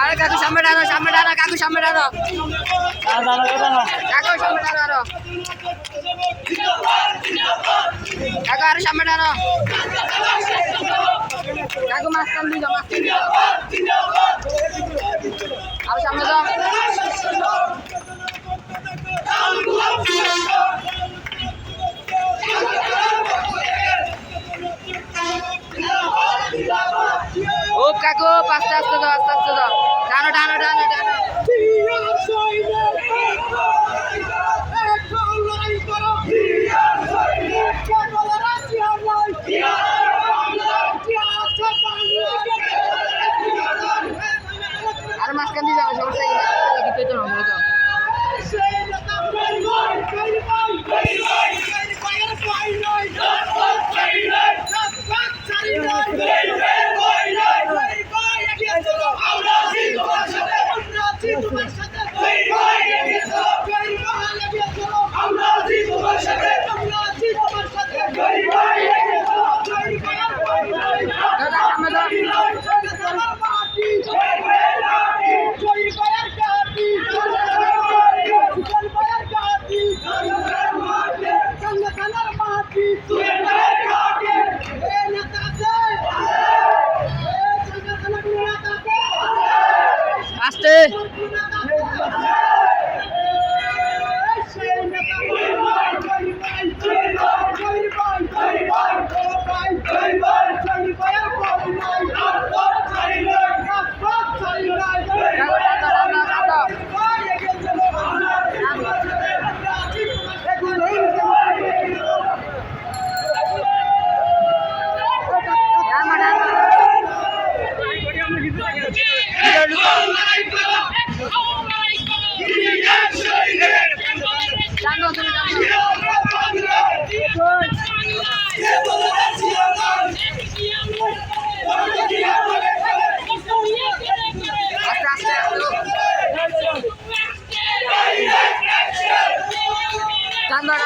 আরে কাকু সামনে দাঁড়াও, সামনে দাঁড়াও, কাকু সামনে দাঁড়াও, কাকু সামনে দাঁড়াও, কাকু আরো সামনে দাঁড়াও, কাকু মাঝখান দিয়ে যাও, মাঝখান দিয়ে আরো সামনে যাও। ও কাকু আস্তে আস্তে দাও, আস্তে আস্তে দাও, টানো টানো টানো টানো। আর মাঝখান দিয়ে যাবে, সমস্যা কি তো না বলে দাও। আস্তে আমরা